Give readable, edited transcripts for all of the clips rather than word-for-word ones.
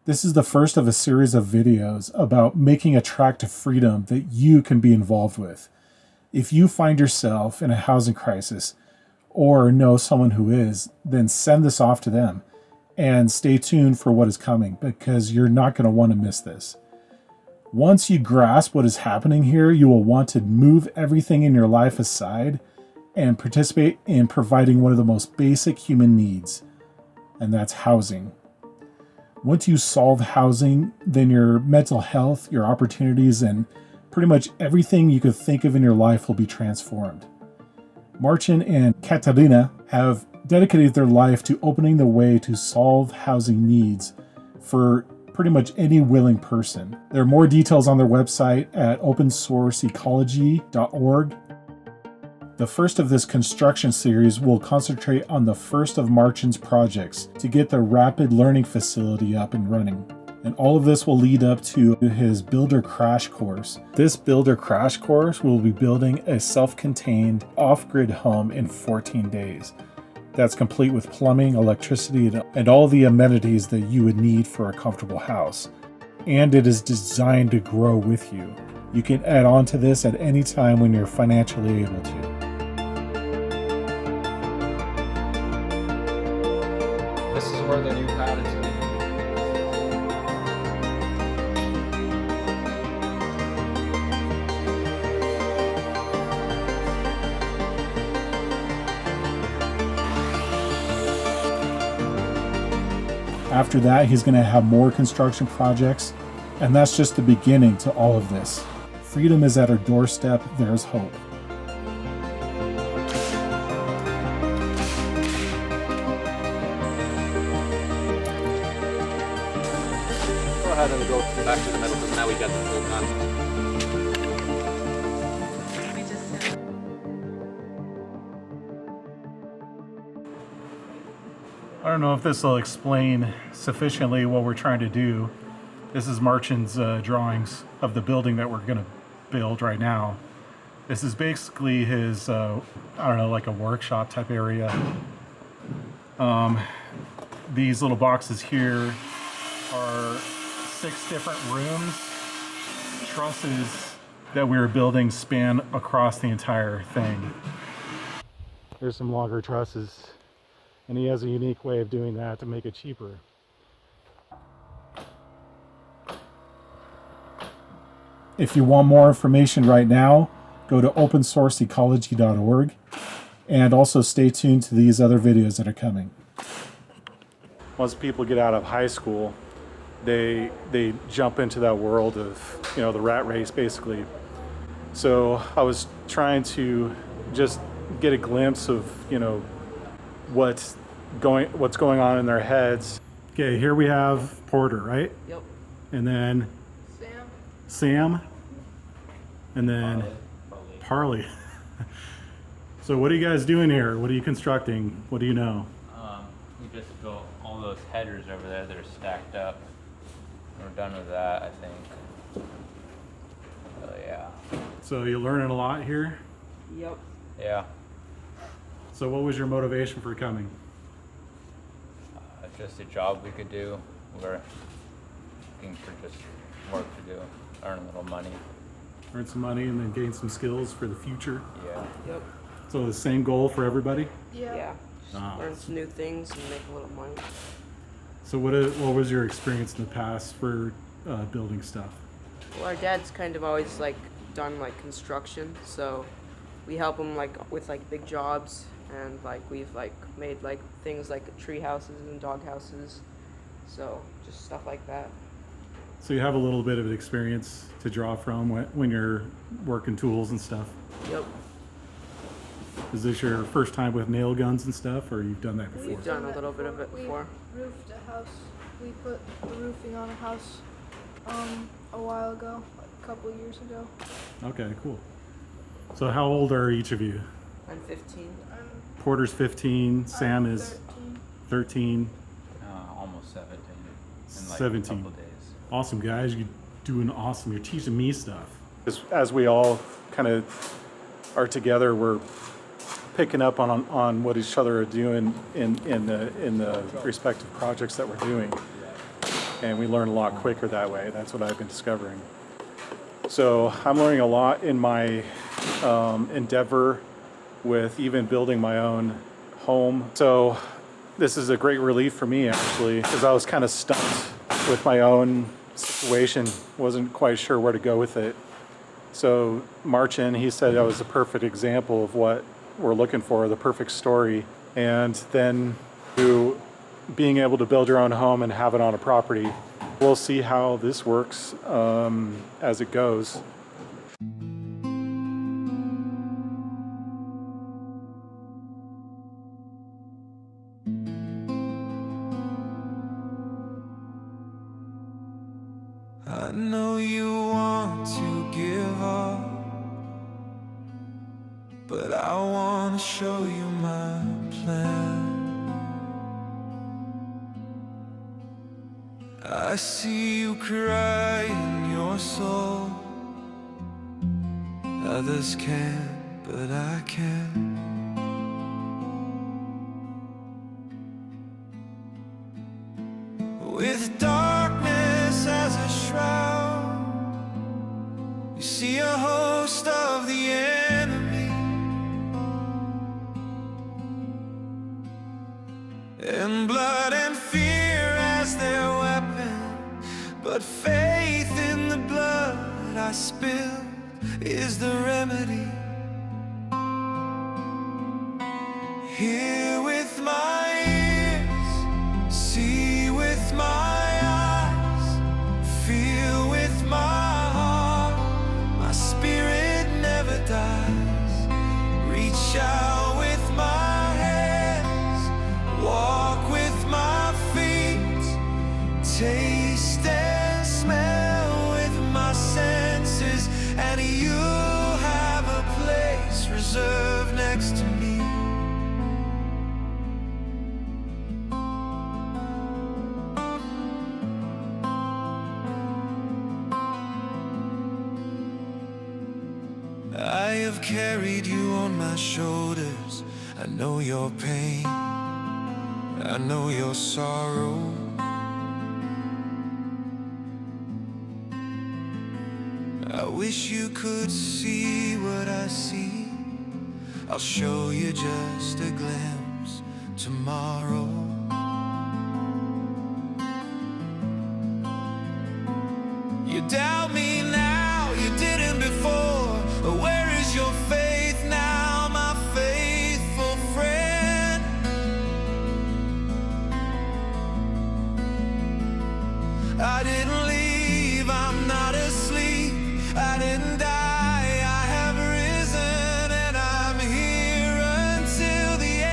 This is the first of a series of videos about making a track to freedom that you can be involved with. If you find yourself in a housing crisis or know someone who is, then send this off to them and stay tuned for what is coming because you're not going to want to miss this. Once you grasp what is happening here, you will want to move everything in your life aside and participate in providing one of the most basic human needs, and that's housing. Once you solve housing, then your mental health, your opportunities, and pretty much everything you could think of in your life will be transformed. Marcin and Katarina have dedicated their life to opening the way to solve housing needs for pretty much any willing person. There are more details on their website at opensourceecology.org. The first of this construction series will concentrate on the first of Marcin's projects to get the rapid learning facility up and running. And all of this will lead up to his builder crash course. This builder crash course will be building a self-contained off-grid home in 14 days. That's complete with plumbing, electricity, and all the amenities that you would need for a comfortable house. And it is designed to grow with you. You can add on to this at any time when you're financially able to. This is where the new pad is going to be. After that, he's going to have more construction projects, and that's just the beginning to all of this. Freedom is at our doorstep. There's hope. Go ahead and go back to the middle because now we got the full gun. I don't know if this will explain sufficiently what we're trying to do. This is Marcin's drawings of the building that we're going to build right now. This is basically his, I don't know, like a workshop type area. These little boxes here are 6 different rooms. Trusses that we were building span across the entire thing. There's some longer trusses. And he has a unique way of doing that to make it cheaper. If you want more information right now, go to opensourceecology.org and also stay tuned to these other videos that are coming. Once people get out of high school, they jump into that world of, the rat race basically. So I was trying to just get a glimpse of, what's going on in their heads. Okay, here we have Porter, right? Yep. And then Sam, and then Parley. So what are you guys doing here? What are you constructing? What do you know? We just built all those headers over there that are stacked up. We're done with that, I think. So yeah. So you're learning a lot here? Yep. Yeah. So what was your motivation for coming? Just a job we could do. We're looking for just work to do, earn a little money. Earn some money and then gain some skills for the future. Yeah. Yep. So the same goal for everybody? Yeah. Just Ah. learn some new things and make a little money. So what was your experience in the past for building stuff? Well, our dad's kind of always done construction, so we help him with big jobs, and we've made things like tree houses and dog houses, so just stuff like that. So you have a little bit of experience to draw from when you're working tools and stuff. Yep. Is this your first time with nail guns and stuff, or you've done that before? We've done a little bit of it before. We roofed a house. We put the roofing on a house a while ago, a couple of years ago. Okay, cool. So how old are each of you? I'm 15. Porter's 15, Sam is 13. Almost 17. In 17. a couple days. Awesome, guys. You're doing awesome. You're teaching me stuff. As we all kind of are together, we're picking up on what each other are doing in the respective projects that we're doing. and we learn a lot quicker that way. That's what I've been discovering. So I'm learning a lot in my endeavor with even building my own home. So this is a great relief for me, actually, because I was kind of stumped with my own situation. Wasn't quite sure where to go with it. So Marcin, he said that was a perfect example of what we're looking for, the perfect story. And then through being able to build your own home and have it on a property, we'll see how this works as it goes. I know you want to give up, but I want to show you my plan. I see you cry in your soul. Others can't, but I can. With darkness as a shroud, you see a host of the enemy, and blood and fear as their weapon. But faith in the blood I spilled is the remedy. Hear with my ears, see with my eyes, feel with my heart. My spirit never dies. Reach out with my hands, walk with my feet, taste and smell with my senses, and you have a place reserved next to me. I have carried you on my shoulders. I know your pain, I know your sorrow. I wish you could see what I see. I'll show you just a glimpse tomorrow. You doubt me now, you didn't before. Where is your faith now, my faithful friend? I didn't leave, I'm not asleep. I didn't die, I have risen, and I'm here until the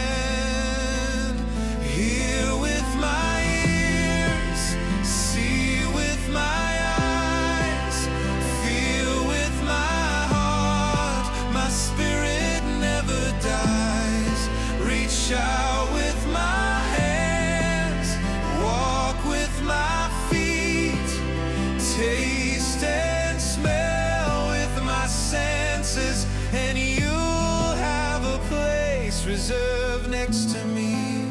end. Hear with my ears, see with my eyes, feel with my heart. My spirit never dies. Reach out with my hands, walk with my feet, taste and smell with my senses, and you'll have a place reserved next to me.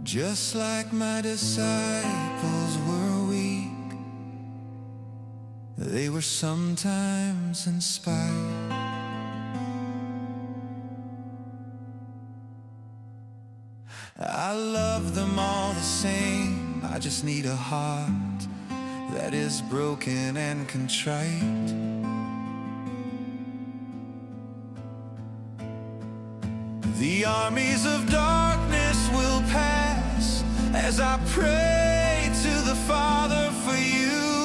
Just like my disciples were weak, they were sometimes inspired. I love them all the same. I just need a heart that is broken and contrite. The armies of darkness will pass as I pray to the Father for you.